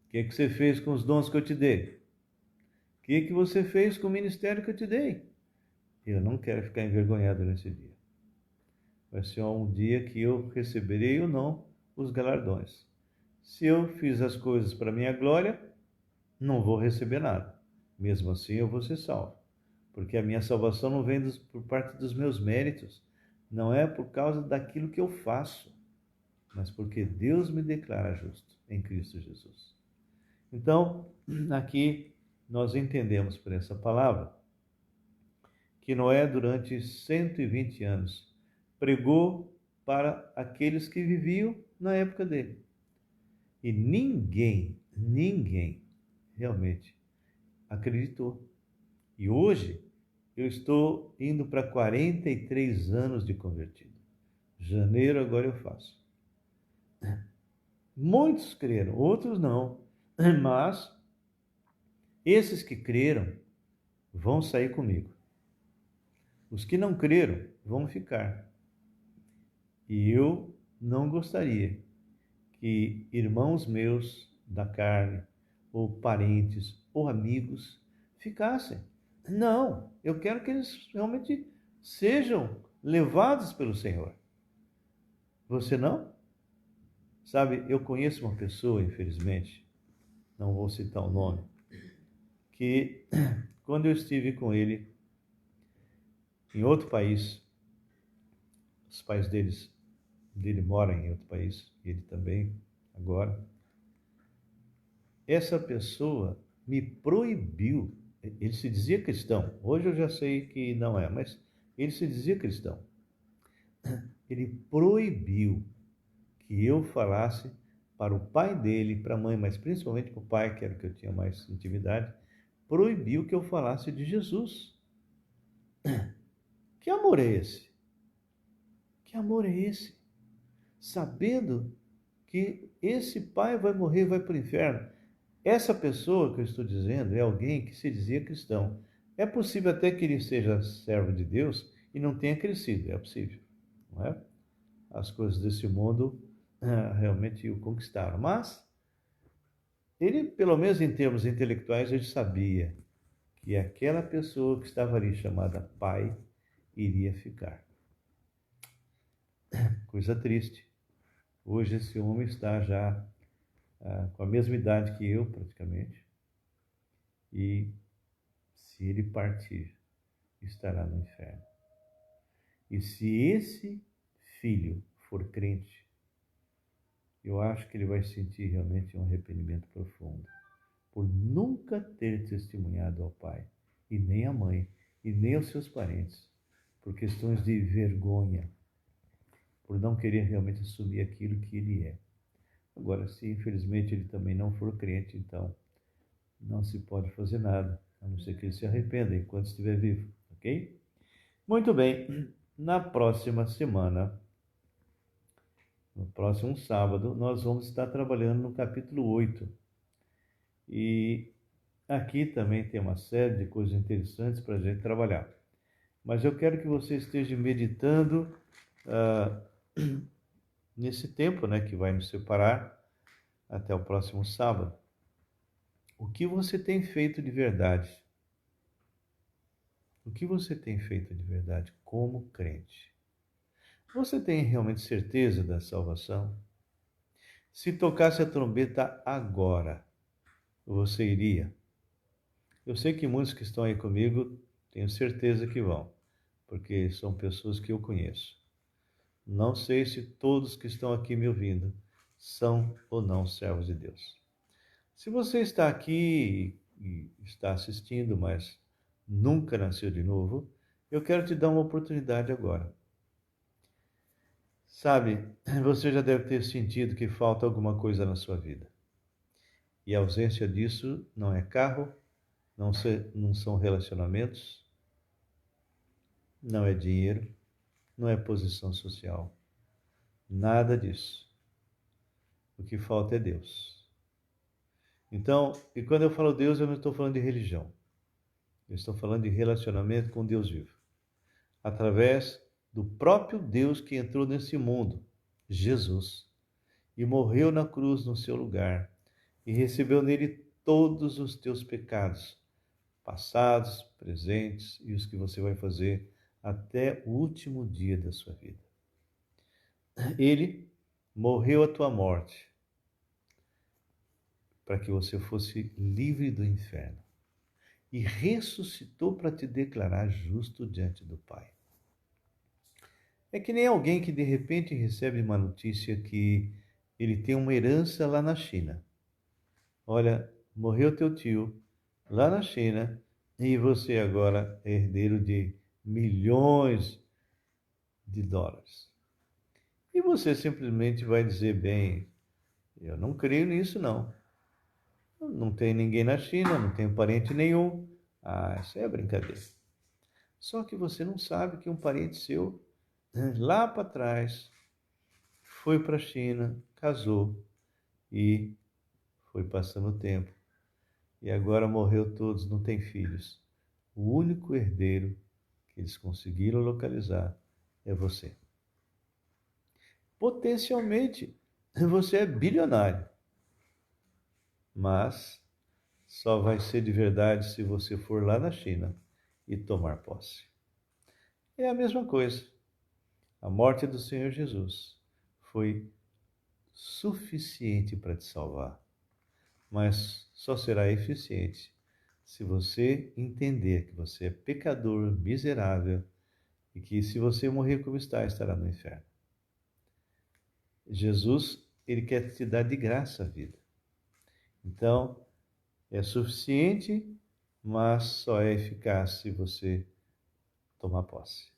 o que você fez com os dons que eu te dei? O que você fez com o ministério que eu te dei? Eu não quero ficar envergonhado nesse dia. Vai ser um dia que eu receberei ou não os galardões. Se eu fiz as coisas para minha glória, não vou receber nada. Mesmo assim, eu vou ser salvo. Porque a minha salvação não vem por parte dos meus méritos, não é por causa daquilo que eu faço, mas porque Deus me declara justo em Cristo Jesus. Então, aqui nós entendemos por essa palavra que Noé, durante 120 anos, pregou para aqueles que viviam na época dele. E ninguém realmente acreditou. E hoje eu estou indo para 43 anos de convertido. Janeiro agora eu faço. Muitos creram, outros não. Mas esses que creram vão sair comigo. Os que não creram vão ficar. E eu não gostaria que irmãos meus da carne, ou parentes, ou amigos, ficassem. Não, eu quero que eles realmente sejam levados pelo Senhor. Você não? Sabe, eu conheço uma pessoa, infelizmente, não vou citar o nome, que quando eu estive com ele em outro país, os pais dele moram em outro país, ele também, agora, essa pessoa me proibiu, ele se dizia cristão, hoje eu já sei que não é, mas ele se dizia cristão. Ele proibiu que eu falasse para o pai dele, para a mãe, mas principalmente para o pai, que era o que eu tinha mais intimidade, proibiu que eu falasse de Jesus. Que amor é esse? Que amor é esse? Sabendo que esse pai vai morrer, vai para o inferno. Essa pessoa que eu estou dizendo é alguém que se dizia cristão. É possível até que ele seja servo de Deus e não tenha crescido, é possível, não é? As coisas desse mundo realmente o conquistaram, mas ele, pelo menos em termos intelectuais, ele sabia que aquela pessoa que estava ali chamada pai iria ficar. Coisa triste. Hoje esse homem está já com a mesma idade que eu, praticamente, e se ele partir, estará no inferno. E se esse filho for crente, eu acho que ele vai sentir realmente um arrependimento profundo, por nunca ter testemunhado ao pai, e nem à mãe, e nem aos seus parentes, por questões de vergonha, por não querer realmente assumir aquilo que ele é. Agora, se infelizmente ele também não for crente, então não se pode fazer nada, a não ser que ele se arrependa enquanto estiver vivo, ok? Muito bem, na próxima semana, no próximo sábado, nós vamos estar trabalhando no capítulo 8. E aqui também tem uma série de coisas interessantes para a gente trabalhar. Mas eu quero que você esteja meditando nesse tempo, né, que vai nos separar até o próximo sábado. O que você tem feito de verdade? O que você tem feito de verdade como crente? Você tem realmente certeza da salvação? Se tocasse a trombeta agora, você iria? Eu sei que muitos que estão aí comigo, tenho certeza que vão, porque são pessoas que eu conheço. Não sei se todos que estão aqui me ouvindo são ou não servos de Deus. Se você está aqui e está assistindo, mas nunca nasceu de novo, eu quero te dar uma oportunidade agora. Sabe, você já deve ter sentido que falta alguma coisa na sua vida. E a ausência disso não é carro, não são relacionamentos, não é dinheiro, não é posição social. Nada disso. O que falta é Deus. Então, e quando eu falo Deus, eu não estou falando de religião. Eu estou falando de relacionamento com Deus vivo. Através do próprio Deus que entrou nesse mundo, Jesus, e morreu na cruz no seu lugar, e recebeu nele todos os teus pecados, passados, presentes e os que você vai fazer até o último dia da sua vida. Ele morreu a tua morte para que você fosse livre do inferno e ressuscitou para te declarar justo diante do Pai. É que nem alguém que de repente recebe uma notícia que ele tem uma herança lá na China. Olha, morreu teu tio lá na China e você agora é herdeiro de milhões de dólares. E você simplesmente vai dizer, bem, eu não creio nisso não. Não tem ninguém na China, não tenho parente nenhum. Ah, isso é brincadeira. Só que você não sabe que um parente seu, lá para trás, foi para a China, casou e foi passando o tempo. E agora morreu todos, não tem filhos. O único herdeiro que eles conseguiram localizar é você. Potencialmente, você é bilionário, mas só vai ser de verdade se você for lá na China e tomar posse. É a mesma coisa. A morte do Senhor Jesus foi suficiente para te salvar, mas só será eficiente se você entender que você é pecador, miserável e que se você morrer como está, estará no inferno. Jesus, ele quer te dar de graça a vida. Então, é suficiente, mas só é eficaz se você tomar posse.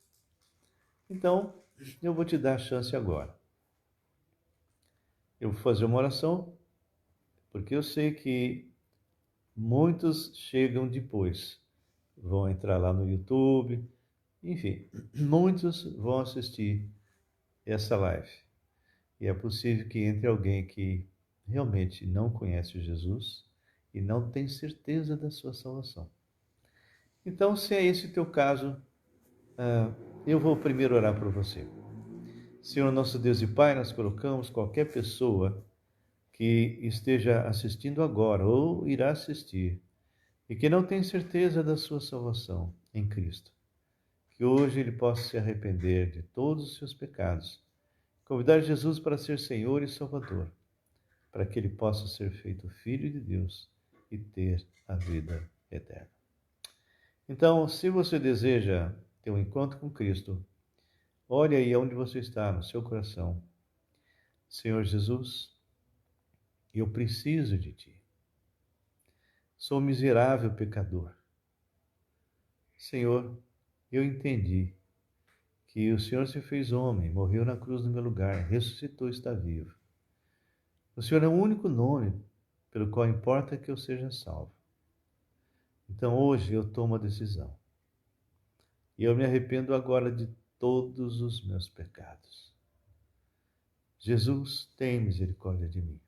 Então, eu vou te dar a chance agora. Eu vou fazer uma oração, porque eu sei que muitos chegam depois. Vão entrar lá no YouTube, enfim, muitos vão assistir essa live. E é possível que entre alguém que realmente não conhece Jesus e não tem certeza da sua salvação. Então, se é esse o teu caso, eu vou primeiro orar por você. Senhor nosso Deus e Pai, nós colocamos qualquer pessoa que esteja assistindo agora ou irá assistir e que não tem certeza da sua salvação em Cristo. Que hoje ele possa se arrepender de todos os seus pecados, convidar Jesus para ser Senhor e Salvador, para que ele possa ser feito Filho de Deus e ter a vida eterna. Então, se você deseja ter um encontro com Cristo, olhe aí onde você está, no seu coração. Senhor Jesus, eu preciso de Ti. Sou miserável pecador. Senhor, eu entendi que o Senhor se fez homem, morreu na cruz no meu lugar, ressuscitou e está vivo. O Senhor é o único nome pelo qual importa que eu seja salvo. Então hoje eu tomo a decisão. E eu me arrependo agora de todos os meus pecados. Jesus, tem misericórdia de mim.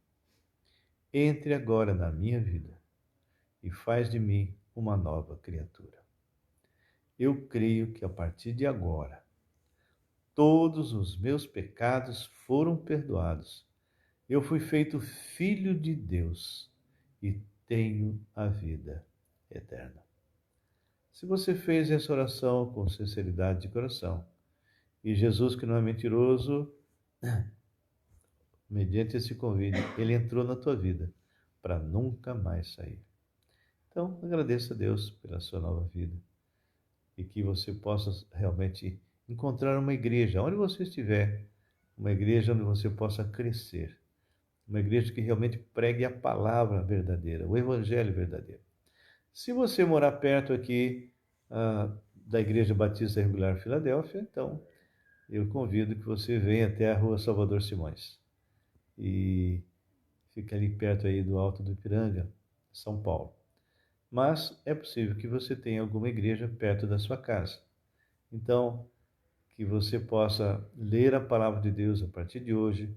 Entre agora na minha vida e faz de mim uma nova criatura. Eu creio que a partir de agora, todos os meus pecados foram perdoados. Eu fui feito filho de Deus e tenho a vida eterna. Se você fez essa oração com sinceridade de coração, e Jesus, que não é mentiroso, mediante esse convite, ele entrou na tua vida para nunca mais sair. Então, agradeça a Deus pela sua nova vida e que você possa realmente encontrar uma igreja, onde você estiver, uma igreja onde você possa crescer, uma igreja que realmente pregue a palavra verdadeira, o evangelho verdadeiro. Se você morar perto aqui da Igreja Batista Regular Filadélfia, então eu convido que você venha até a Rua Salvador Simões. E fica ali perto aí do Alto do Ipiranga, São Paulo. Mas é possível que você tenha alguma igreja perto da sua casa. Então, que você possa ler a palavra de Deus a partir de hoje,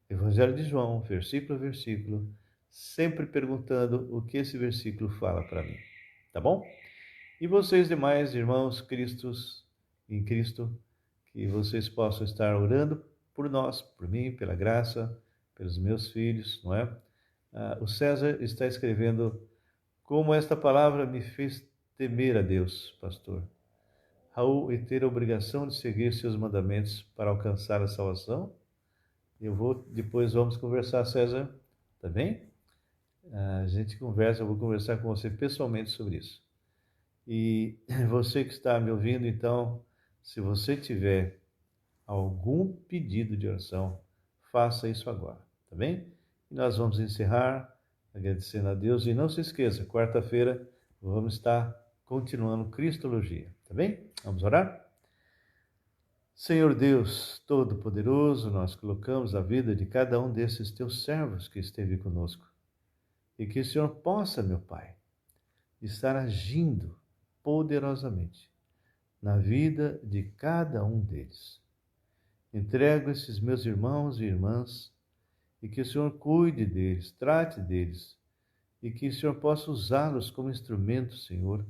Evangelho de João, versículo a versículo, sempre perguntando o que esse versículo fala para mim. Tá bom? E vocês demais, irmãos em Cristo, que vocês possam estar orando por nós, por mim, pela graça, pelos meus filhos, não é? O César está escrevendo: como esta palavra me fez temer a Deus, pastor. Raul, e ter a obrigação de seguir seus mandamentos para alcançar a salvação? Depois vamos conversar, César, tá bem? A gente conversa, eu vou conversar com você pessoalmente sobre isso. E você que está me ouvindo, então, se você tiver algum pedido de oração, faça isso agora, tá bem? E nós vamos encerrar agradecendo a Deus. E não se esqueça, quarta-feira vamos estar continuando Cristologia, tá bem? Vamos orar? Senhor Deus Todo-Poderoso, nós colocamos a vida de cada um desses teus servos que esteve conosco. E que o Senhor possa, meu Pai, estar agindo poderosamente na vida de cada um deles. Entrego esses meus irmãos e irmãs e que o Senhor cuide deles, trate deles e que o Senhor possa usá-los como instrumento, Senhor,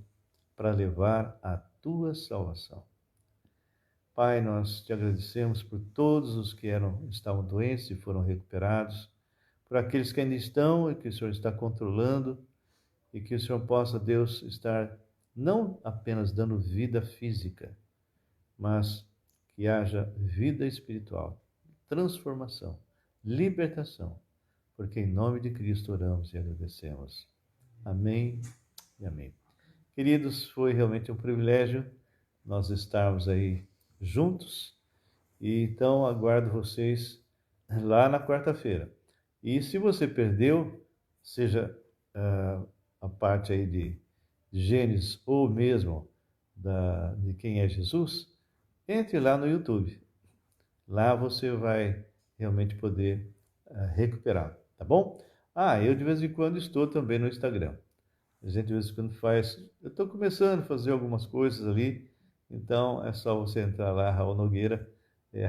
para levar a tua salvação. Pai, nós te agradecemos por todos os que estavam doentes e foram recuperados, por aqueles que ainda estão e que o Senhor está controlando, e que o Senhor possa, Deus, estar não apenas dando vida física, mas que haja vida espiritual, transformação, libertação, porque em nome de Cristo oramos e agradecemos. Amém e amém. Queridos, foi realmente um privilégio nós estarmos aí juntos, e então aguardo vocês lá na quarta-feira. E se você perdeu, seja a parte aí de Gênesis ou mesmo de quem é Jesus, entre lá no YouTube. Lá você vai realmente poder recuperar, tá bom? Eu de vez em quando estou também no Instagram. A gente de vez em quando faz. Eu estou começando a fazer algumas coisas ali, então é só você entrar lá, Raul Nogueira,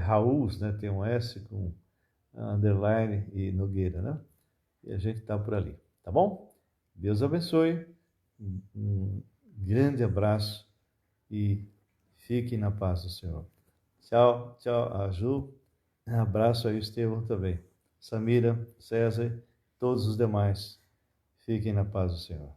Raul, né? Tem um S com underline e Nogueira, né? E a gente está por ali, tá bom? Deus abençoe, um grande abraço e fiquem na paz do Senhor. Tchau, tchau, a Ju. Abraço aí, Estevão também. Samira, César, todos os demais. Fiquem na paz do Senhor.